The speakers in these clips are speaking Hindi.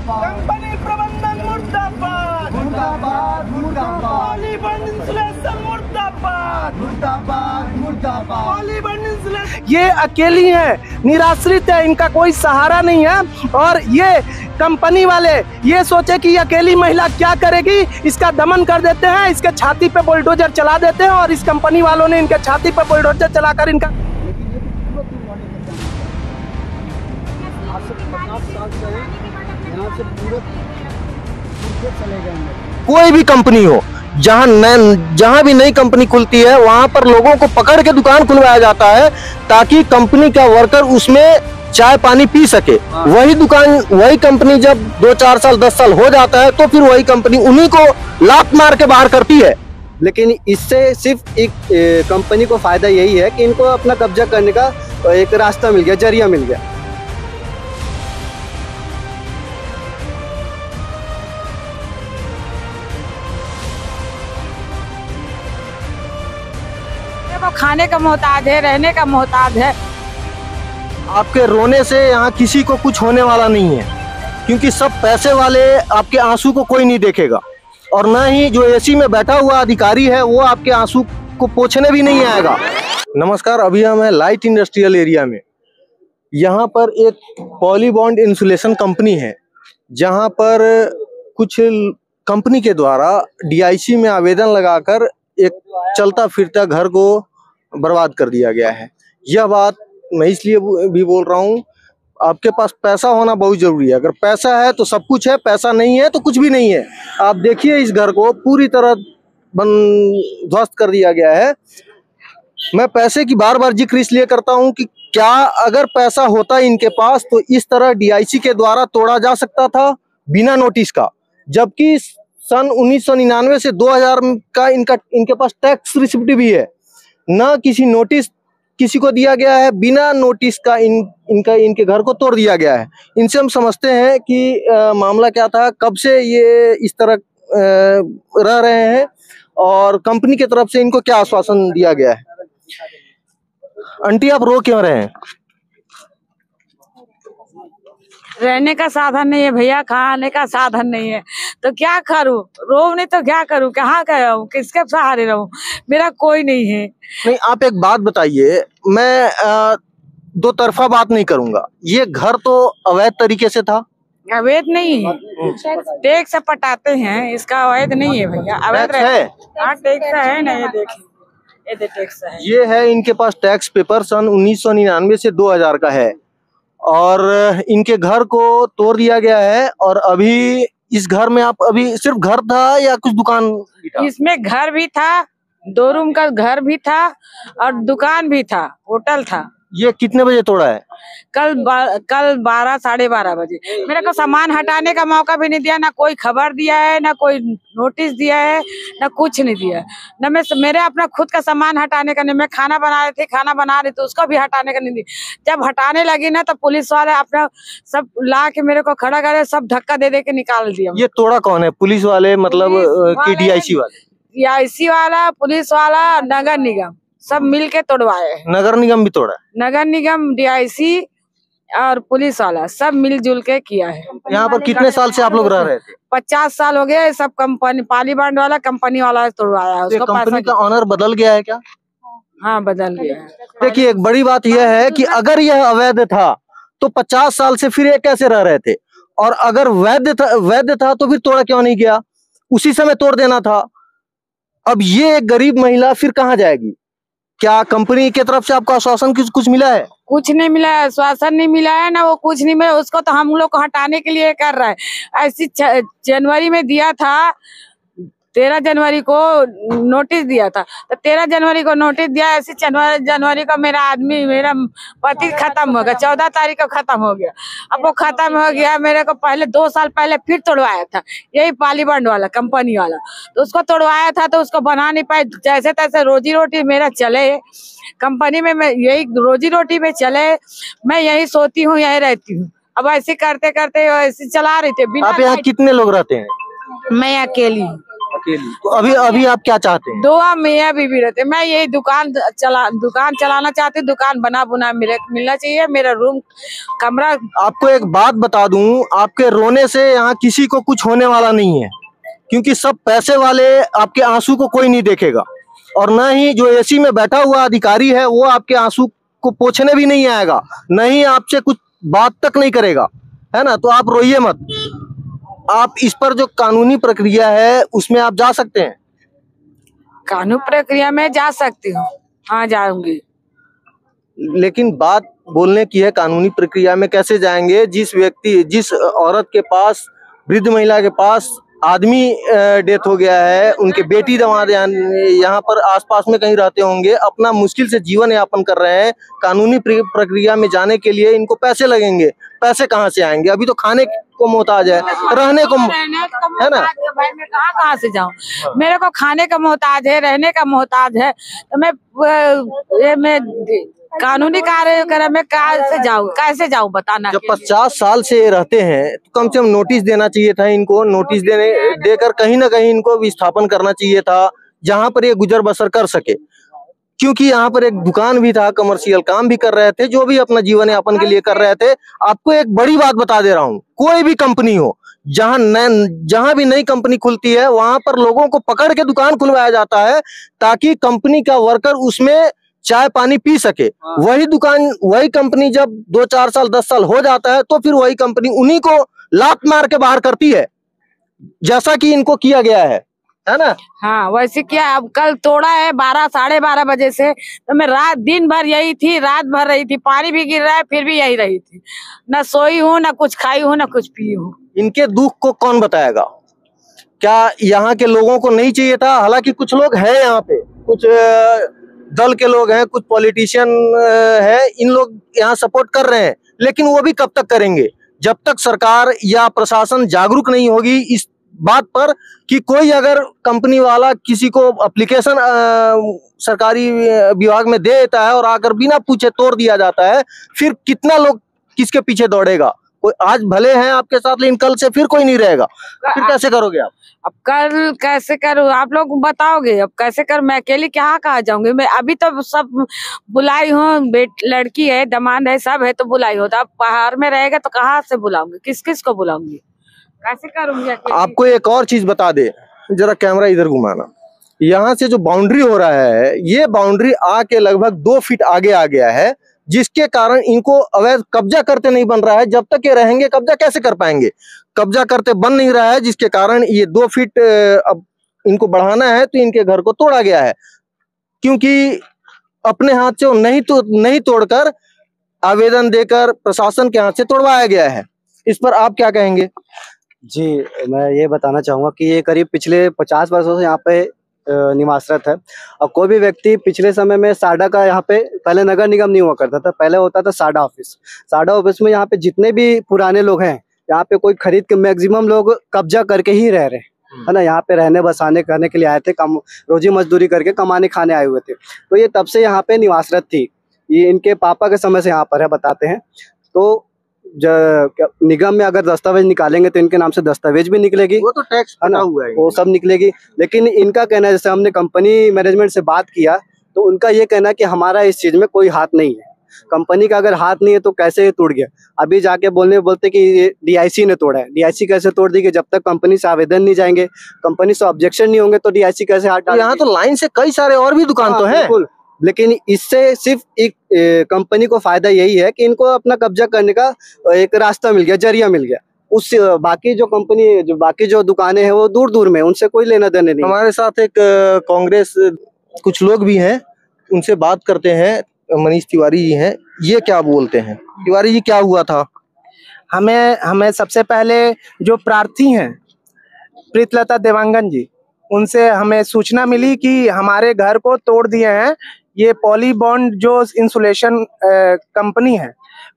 कंपनी प्रबंधन मुर्दाबाद, मुर्दाबाद मुर्दाबाद, पॉलीबंड इंसुलेशन मुर्दाबाद, मुर्दाबाद मुर्दाबाद। पॉलीबंड इंसुलेशन ये अकेली है, निराश्रित है, इनका कोई सहारा नहीं है। और ये कंपनी वाले ये सोचे कि अकेली महिला क्या करेगी, इसका दमन कर देते हैं, इसके छाती पे बुलडोजर चला देते हैं। और इस कंपनी वालों ने इनके छाती पे बुलडोजर चलाकर इनका कोई भी कंपनी हो, जहां भी नई कंपनी खुलती है वहां पर लोगों को पकड़ के दुकान खुलवाया जाता है ताकि कंपनी का वर्कर उसमें चाय पानी पी सके। वही कंपनी जब 2-4 साल 10 साल हो जाता है तो फिर वही कंपनी उन्हीं को लात मार के बाहर करती है। लेकिन इससे सिर्फ एक कंपनी को फायदा यही है कि इनको अपना कब्जा करने का एक रास्ता मिल गया, जरिया मिल गया। वो खाने का मोहताज है, रहने का मोहताज है। आपके रोने से यहाँ किसी को कुछ होने वाला नहीं है, क्योंकि सब पैसे वाले, आपके आंसू को कोई नहीं देखेगा। और न ही जो एसी में बैठा हुआ अधिकारी है वो आपके आंसू को पोंछने भी नहीं आएगा। नमस्कार, अभी हम हैं लाइट इंडस्ट्रियल एरिया में। यहाँ पर एक पॉलीबॉन्ड इंसुलेशन कंपनी है, जहाँ पर कुछ कंपनी के द्वारा DIC में आवेदन लगाकर एक चलता फिरता घर को बर्बाद कर दिया गया है। यह बात मैं इसलिए भी बोल रहा हूँ, आपके पास पैसा होना बहुत जरूरी है। अगर पैसा है तो सब कुछ है, पैसा नहीं है तो कुछ भी नहीं है। आप देखिए इस घर को पूरी तरह ध्वस्त कर दिया गया है। मैं पैसे की बार बार जिक्र इसलिए करता हूँ कि क्या अगर पैसा होता इनके पास तो इस तरह DIC के द्वारा तोड़ा जा सकता था बिना नोटिस का। जबकि सन 1999 से 2000 का इनके पास टैक्स रिसिप्ट भी है, न किसी नोटिस किसी को दिया गया है, बिना नोटिस का इनके घर को तोड़ दिया गया है। इनसे हम समझते हैं कि मामला क्या था, कब से ये इस तरह रह रहे हैं और कंपनी की तरफ से इनको क्या आश्वासन दिया गया है। आंटी, आप रो क्यों रहे हैं? रहने का साधन नहीं है भैया, खाने का साधन नहीं है, तो क्या करूं? रो नहीं तो क्या करूं? कहाँ रहूं? किसके सहारे रहूं? मेरा कोई नहीं है। नहीं, आप एक बात बताइए, मैं दो तरफा बात नहीं करूंगा। ये घर तो अवैध तरीके से था? अवैध नहीं है, टैक्स से पटाते हैं, इसका अवैध नहीं है भैया, अवैध है। हाँ, टैक्स है ना, ये देखिए, ये टैक्स है। ये है इनके पास टैक्स पेपर, सन 1999 से 2000 का है और इनके घर को तोड़ दिया गया है। और अभी इस घर में आप अभी सिर्फ घर था या कुछ दुकान भी था? इसमें घर भी था, 2 रूम का घर भी था और दुकान भी था, होटल था। ये कितने बजे तोड़ा है? कल 12 साढ़े 12 बजे। मेरे को सामान हटाने का मौका भी नहीं दिया, ना कोई खबर दिया है, ना कोई नोटिस दिया है, ना कुछ नहीं दिया। न मेरे अपना खुद का सामान हटाने का नहीं, मैं खाना बना रही थी उसको भी हटाने का नहीं दिया। जब हटाने लगी ना तो पुलिस वाले अपना सब ला के मेरे को खड़ा करे, सब धक्का दे के निकाल दिया। ये तोड़ा कौन है? पुलिस वाले मतलब कि DIC वाले? DIC वाला, पुलिस वाला, नगर निगम सब मिल के तोड़वाए। नगर निगम भी तोड़ा? नगर निगम, DIC और पुलिस वाला सब मिलजुल के किया है। यहाँ पर कितने साल से आप लोग रह रहे थे? 50 साल हो गए। सब कंपनी, पॉलीबॉन्ड वाला कंपनी वाला तोड़वाया है। उसको कंपनी का ऑनर बदल गया है क्या? हाँ, बदल गया है। देखिए, एक बड़ी बात यह है कि अगर यह अवैध था तो 50 साल से फिर ये कैसे रह रहे थे? और अगर वैध था तो फिर तोड़ा क्यों नहीं गया? उसी समय तोड़ देना था। अब ये एक गरीब महिला फिर कहाँ जाएगी? क्या कंपनी की तरफ से आपको आश्वासन कुछ मिला है? कुछ नहीं मिला है, आश्वासन नहीं मिला है ना, वो कुछ नहीं मिला। उसको तो हम लोग को हटाने के लिए कर रहा है। ऐसी जनवरी में दिया था, 13 जनवरी को नोटिस दिया था, तो 13 जनवरी को नोटिस दिया। ऐसी जनवरी को मेरा पति खत्म हो गया, 14 तारीख को खत्म हो गया। अब वो खत्म हो गया, मेरे को पहले 2 साल पहले फिर तोड़वाया था, यही पॉलीबॉन्ड वाला कंपनी वाला। तो उसको तोड़वाया था तो उसको बना नहीं पाए, जैसे तैसे रोजी रोटी मेरा चले कंपनी में, मैं यही रोजी रोटी में चले, मैं यही सोती हूँ, यही रहती हूँ। अब ऐसे करते करते ऐसे चला रही थी। आप यहाँ कितने लोग रहते हैं? मैं अकेली हूँ। अकेली, तो अभी आप क्या चाहते हैं? 2 मियाँ बीवी रहते। मैं यही दुकान चलाना चाहती हूँ। दुकान बना बुना मिलना चाहिए। मेरा रूम कमरा। आपको एक बात बता दूं, आपके रोने से यहाँ किसी को कुछ होने वाला नहीं है, क्योंकि सब पैसे वाले, आपके आंसू को कोई नहीं देखेगा। और न ही जो एसी में बैठा हुआ अधिकारी है वो आपके आंसू को पोंछने भी नहीं आएगा, नहीं आपसे कुछ बात तक नहीं करेगा, है ना। तो आप रोइए मत। आप इस पर जो कानूनी प्रक्रिया है उसमें आप जा सकते हैं। कानूनी प्रक्रिया में जा सकती हूँ, हाँ जाऊंगी। लेकिन बात बोलने की है, कानूनी प्रक्रिया में कैसे जाएंगे? जिस औरत के पास, वृद्ध महिला के पास आदमी डेथ हो गया है, उनके बेटी दामाद यहाँ पर आसपास में कहीं रहते होंगे, अपना मुश्किल से जीवन यापन कर रहे हैं। कानूनी प्रक्रिया में जाने के लिए इनको पैसे लगेंगे, पैसे कहाँ से आएंगे? अभी तो खाने को मोहताज है, रहने को है ना। भाई मैं कहाँ से जाऊँ? मेरे को खाने का मोहताज है, रहने का मोहताज है, तो मैं कानूनी कार्यक्रम में कैसे जाऊँ बताना। जब 50 साल से रहते हैं तो कम से कम नोटिस देना चाहिए था इनको। नोटिस देकर कहीं ना कहीं इनको विस्थापन करना चाहिए था, जहां पर ये गुजर बसर कर सके। क्योंकि यहाँ पर एक दुकान भी था, कमर्शियल काम भी कर रहे थे, जो भी अपना जीवन यापन के लिए कर रहे थे। आपको एक बड़ी बात बता दे रहा हूँ, कोई भी कंपनी हो, जहां भी नई कंपनी खुलती है वहां पर लोगों को पकड़ के दुकान खुलवाया जाता है, ताकि कंपनी का वर्कर उसमें चाय पानी पी सके। वही कंपनी जब 2-4 साल 10 साल हो जाता है तो फिर वही कंपनी उन्हीं को लात मार के बाहर करती है, जैसा कि इनको किया गया है ना। हाँ वैसे क्या, अब कल तोड़ा है 12-12:30 बजे से, तो मैं दिन भर यही थी, रात भर रही थी, पानी भी गिर रहा है फिर भी यही रही थी। न सोई हूँ, न कुछ खाई हूँ, न कुछ पी हूँ। इनके दुख को कौन बताएगा? क्या यहाँ के लोगों को नहीं चाहिए था? हालांकि कुछ लोग हैं यहाँ पे, कुछ दल के लोग हैं, कुछ पॉलिटिशियन है, इन लोग यहाँ सपोर्ट कर रहे हैं, लेकिन वो भी कब तक करेंगे? जब तक सरकार या प्रशासन जागरूक नहीं होगी इस बात पर कि कोई अगर कंपनी वाला किसी को एप्लीकेशन सरकारी विभाग में दे देता है और आकर बिना पूछे तोड़ दिया जाता है, फिर कितना लोग किसके पीछे दौड़ेगा? कोई आज भले हैं आपके साथ, लेकिन कल से फिर कोई नहीं रहेगा। फिर कैसे करोगे आप? अब कल कैसे करूँ? आप लोग बताओगे अब कैसे कर? मैं अकेली कहाँ जाऊंगी? मैं अभी तो सब बुलाई हूँ, लड़की है, दामाद है, सब है तो बुलाई हो। तो अब बाहर में रहेगा तो कहाँ से बुलाऊंगी? किस को बुलाऊंगी? कैसे करूंगी? आपको एक और चीज बता दे, जरा कैमरा इधर घुमाना। यहाँ से जो बाउंड्री हो रहा है, ये बाउंड्री आके लगभग 2 फीट आगे आ गया है, जिसके कारण इनको अवैध कब्जा करते नहीं बन रहा है। जब तक ये रहेंगे कब्जा कैसे कर पाएंगे? कब्जा करते बन नहीं रहा है, जिसके कारण ये 2 फीट अब इनको बढ़ाना है, तो इनके घर को तोड़ा गया है। क्योंकि अपने हाथ से नहीं तोड़कर आवेदन देकर प्रशासन के हाथ से तोड़वाया गया है। इस पर आप क्या कहेंगे? जी, मैं ये बताना चाहूँगा कि ये करीब पिछले 50 वर्षों से यहाँ पे निवासरत है। अब कोई भी व्यक्ति पिछले समय में साडा का, यहाँ पे पहले नगर निगम नहीं हुआ करता था, पहले होता था साडा ऑफिस। साडा ऑफिस में यहाँ पे जितने भी पुराने लोग हैं, यहाँ पे कोई खरीद के, मैक्सिमम लोग कब्जा करके ही रह रहे हैं, है ना। यहाँ पे रहने बसाने करने के लिए आए थे, रोजी मजदूरी करके कमाने खाने आए हुए थे। तो ये तब से यहाँ पे निवासरत थी। ये इनके पापा के समय से यहाँ पर है, बताते हैं। तो निगम में अगर दस्तावेज निकालेंगे तो इनके नाम से दस्तावेज भी निकलेगी, वो तो टैक्स बना हुआ है, वो सब निकलेगी। लेकिन इनका कहना है, जैसे हमने कंपनी मैनेजमेंट से बात किया तो उनका ये कहना है कि हमारा इस चीज में कोई हाथ नहीं है। कंपनी का अगर हाथ नहीं है तो कैसे ये टूट गया? अभी जाके बोलते कि ये डीआईसी ने तोड़ा है। डीआईसी कैसे तोड़ दी? कि जब तक कंपनी से आवेदन नहीं जाएंगे, कंपनी से ऑब्जेक्शन नहीं होंगे, तो डीआईसी कैसे हाथ डालेगी? यहाँ तो लाइन से कई सारे और भी दुकान तो है, लेकिन इससे सिर्फ एक कंपनी को फायदा यही है कि इनको अपना कब्जा करने का एक रास्ता मिल गया, जरिया मिल गया। उस बाकी जो दुकानें हैं वो दूर दूर में, उनसे कोई लेना देना नहीं। हमारे साथ एक कांग्रेस कुछ लोग भी हैं, उनसे बात करते हैं। मनीष तिवारी जी हैं, ये क्या बोलते हैं? तिवारी जी, क्या हुआ था? हमें सबसे पहले जो प्रार्थी हैं प्रीतलता देवांगन जी, उनसे हमें सूचना मिली कि हमारे घर को तोड़ दिए हैं। ये पॉलीबॉन्ड जो इंसुलेशन कंपनी है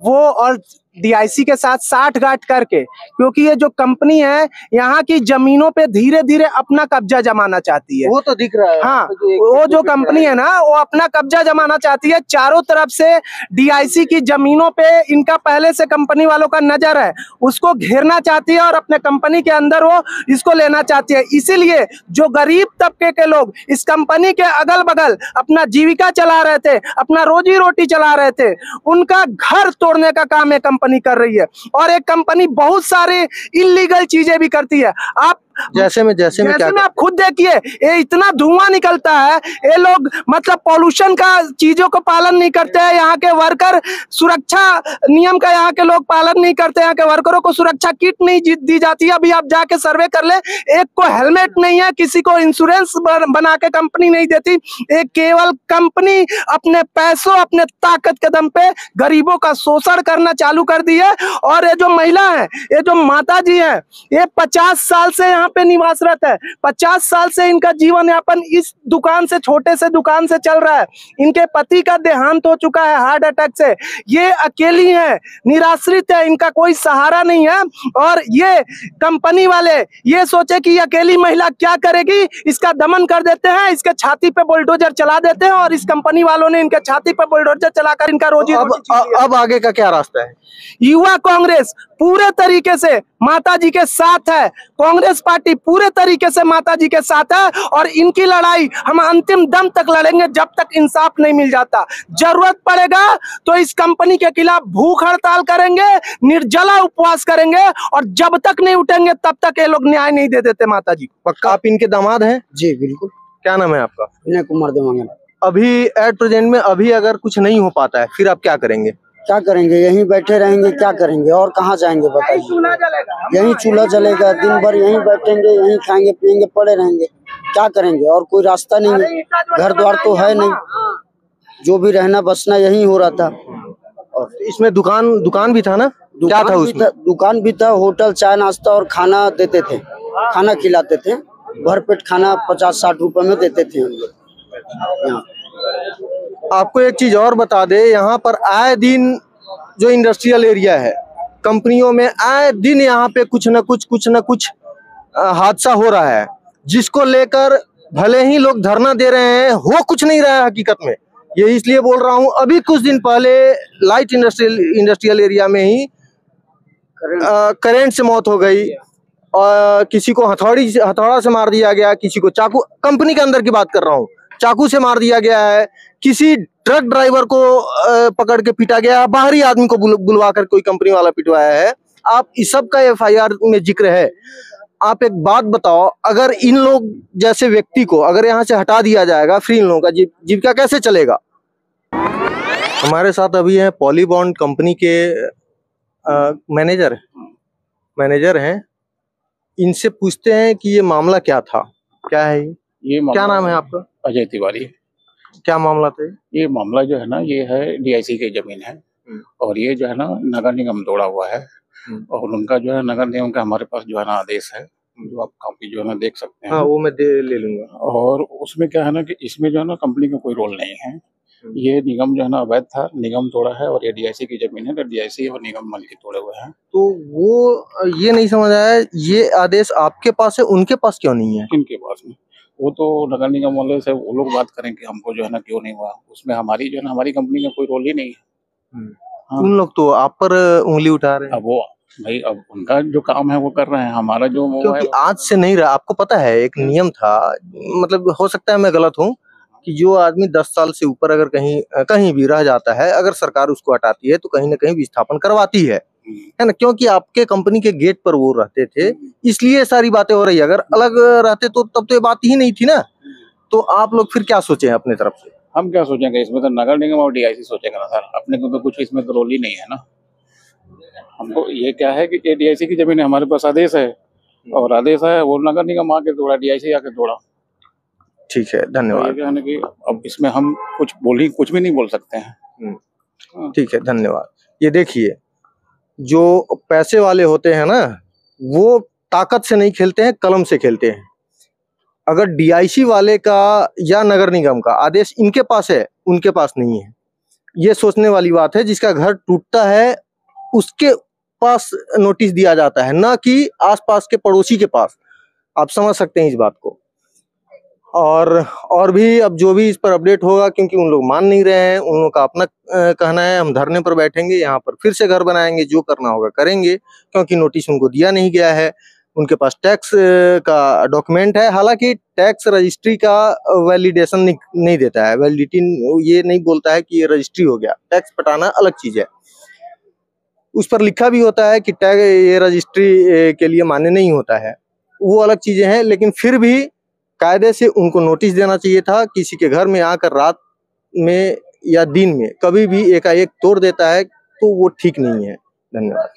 वो, और डीआईसी के साथ साठगांठ करके, क्योंकि ये जो कंपनी है यहाँ की जमीनों पे धीरे धीरे अपना कब्जा जमाना चाहती है। वो तो दिख रहा है। हाँ, वो जो कंपनी है ना वो अपना कब्जा जमाना चाहती है। चारों तरफ से डीआईसी की जमीनों पे इनका पहले से कंपनी वालों का नजर है, उसको घेरना चाहती है और अपने कंपनी के अंदर वो इसको लेना चाहती है। इसीलिए जो गरीब तबके के लोग इस कंपनी के अगल बगल अपना जीविका चला रहे थे, अपना रोजी रोटी चला रहे थे, उनका घर तोड़ने का काम ये कंपनी कर रही है। और एक कंपनी बहुत सारी इलीगल चीजें भी करती है। आप जैसे में आप खुद देखिए, ये इतना धुआं निकलता है, ये लोग मतलब पॉल्यूशन का चीजों को पालन नहीं करते हैं। यहाँ के वर्कर सुरक्षा नियम का यहाँ के लोग पालन नहीं करते हैं। यहाँ के वर्करों को सुरक्षा किट नहीं दी जाती है। अभी आप जाके सर्वे कर ले, एक को हेलमेट नहीं है, किसी को इंश्योरेंस बना के कंपनी नहीं देती। एक केवल कंपनी अपने पैसों, अपने ताकत के दम पे गरीबों का शोषण करना चालू कर दी है। और ये जो महिला है, ये जो माता जी है, ये 50 साल से यहाँ पे निवासरत है। 50 साल से इनका जीवन यापन इस दुकान से, छोटे से दुकान से चल रहा है। इनके पति का देहांत हो चुका है हार्ट अटैक से। ये अकेली है, निराश्रित है, इनका कोई सहारा नहीं है। और ये कंपनी वाले ये सोचे कि अकेली महिला क्या करेगी, इसका दमन कर देते हैं, इसके छाती पे बुलडोजर चला देते हैं। और इस कंपनी वालों ने इनके छाती पे बुलडोजर चलाकर इनका रोजी अब आगे का क्या रास्ता है? युवा कांग्रेस पूरे तरीके से माता जी के साथ है, कांग्रेस पार्टी पूरे तरीके से माता जी के साथ है। और इनकी लड़ाई हम अंतिम दम तक लड़ेंगे जब तक इंसाफ नहीं मिल जाता। जरूरत पड़ेगा तो इस कंपनी के खिलाफ भूख हड़ताल करेंगे, निर्जला उपवास करेंगे, और जब तक नहीं उठेंगे तब तक ये लोग न्याय नहीं दे देते माता जी। पक्का आप इनके दामाद हैं? जी बिल्कुल। क्या नाम है आपका? विनय कुमार देवांगन। अभी एट प्रेजेंट में अभी अगर कुछ नहीं हो पाता है फिर आप क्या करेंगे? क्या करेंगे, यहीं बैठे रहेंगे, क्या करेंगे और कहाँ जाएंगे बताइए। यहीं चूल्हा जलेगा, दिन भर यहीं बैठेंगे, यहीं खाएंगे पिएंगे, पड़े रहेंगे, क्या करेंगे और कोई रास्ता नहीं है। घर द्वार तो है नहीं, जो भी रहना बसना यहीं हो रहा था। और इसमें दुकान भी था ना? क्या था उसमें? दुकान भी था, होटल चाय नाश्ता और खाना देते थे, खाना खिलाते थे, भरपेट खाना 50-60 रुपए में देते थे हम लोग। आपको एक चीज और बता दे, यहाँ पर आए दिन जो इंडस्ट्रियल एरिया है, कंपनियों में आए दिन यहाँ पे कुछ न कुछ हादसा हो रहा है, जिसको लेकर भले ही लोग धरना दे रहे हैं, हो कुछ नहीं रहा है हकीकत में। ये इसलिए बोल रहा हूँ, अभी कुछ दिन पहले लाइट इंडस्ट्रियल एरिया में ही करंट से मौत हो गई, और किसी को हथौड़ा से मार दिया गया, किसी को चाकू, कंपनी के अंदर की बात कर रहा हूँ, चाकू से मार दिया गया है, किसी ट्रक ड्राइवर को पकड़ के पीटा गया है, बाहरी आदमी को बुलवा कर कोई कंपनी वाला पिटवाया है। आप इस सब का FIR में जिक्र है। आप एक बात बताओ, अगर इन लोग जैसे व्यक्ति को अगर यहाँ से हटा दिया जाएगा, फिर इन लोगों का जीविका कैसे चलेगा? हमारे साथ अभी है पॉलीबॉन्ड कंपनी के मैनेजर हैं। इनसे पूछते हैं कि ये मामला क्या था, क्या है ये क्या नाम है आपका? अजय तिवारी। क्या मामला था? ये मामला जो है ना, ये है DIC की जमीन है, और ये जो है ना नगर निगम तोड़ा हुआ है, और उनका जो है नगर निगम का हमारे पास जो है ना आदेश है, जो आप कॉपी जो है ना देख सकते हैं। हाँ, वो मैं ले लूंगा। और उसमें क्या है ना कि इसमें जो है ना कंपनी का कोई रोल नहीं है। ये निगम जो है ना अवैध था, निगम तोड़ा है, और ये DIC की जमीन है, तो DIC और निगम मिल के तोड़े हुए हैं। तो वो ये नहीं समझ आया, ये आदेश आपके पास है, उनके पास क्यों नहीं है? किनके पास में? वो तो नगर निगम वाले से वो लोग बात करें कि हमको जो है ना क्यों नहीं हुआ। उसमें हमारी जो है ना, हमारी कंपनी का कोई रोल ही नहीं है। हाँ। उन लोग तो आप पर उंगली उठा रहे हैं। अब वो भाई, अब उनका जो काम है वो कर रहे हैं, हमारा जो क्योंकि आज से नहीं रहा। आपको पता है एक नियम था, मतलब हो सकता है मैं गलत हूँ, कि जो आदमी 10 साल से ऊपर अगर कहीं भी रह जाता है, अगर सरकार उसको हटाती है तो कहीं ना कहीं विस्थापन करवाती है ना? क्योंकि आपके कंपनी के गेट पर वो रहते थे, इसलिए सारी बातें हो रही है। अगर अलग रहते तो तब तो ये बात ही नहीं थी ना। तो आप लोग फिर क्या सोचे हैं अपने तरफ से? हम क्या सोचेंगे इसमें, तो नगर निगम और DIC सोचेगा ना सर। अपने को तो कुछ इसमें तो रोल ही नहीं है ना। हमको ये क्या है कि DIC की जमीन है, हमारे पास आदेश है, और आदेश है वो नगर निगम आके तोड़ा, DIC आके तोड़ा। ठीक है, धन्यवाद। क्या है कि अब इसमें हम कुछ भी नहीं बोल सकते हैं। ठीक है, धन्यवाद। ये देखिए, जो पैसे वाले होते हैं ना, वो ताकत से नहीं खेलते हैं, कलम से खेलते हैं। अगर DIC वाले का या नगर निगम का आदेश इनके पास है, उनके पास नहीं है, ये सोचने वाली बात है। जिसका घर टूटता है उसके पास नोटिस दिया जाता है, ना कि आसपास के पड़ोसी के पास। आप समझ सकते हैं इस बात को। और भी अब जो भी इस पर अपडेट होगा, क्योंकि उन लोग मान नहीं रहे हैं, उन लोगों का अपना कहना है हम धरने पर बैठेंगे, यहाँ पर फिर से घर बनाएंगे, जो करना होगा करेंगे, क्योंकि नोटिस उनको दिया नहीं गया है। उनके पास टैक्स का डॉक्यूमेंट है, हालांकि टैक्स रजिस्ट्री का वैलिडेशन नहीं देता है, वैलिडिटी ये नहीं बोलता है कि ये रजिस्ट्री हो गया। टैक्स पटाना अलग चीज है, उस पर लिखा भी होता है कि टैग ये रजिस्ट्री के लिए मान्य नहीं होता है, वो अलग चीजें हैं। लेकिन फिर भी कायदे से उनको नोटिस देना चाहिए था। किसी के घर में आकर रात में या दिन में कभी भी एकाएक तोड़ देता है तो वो ठीक नहीं है। धन्यवाद।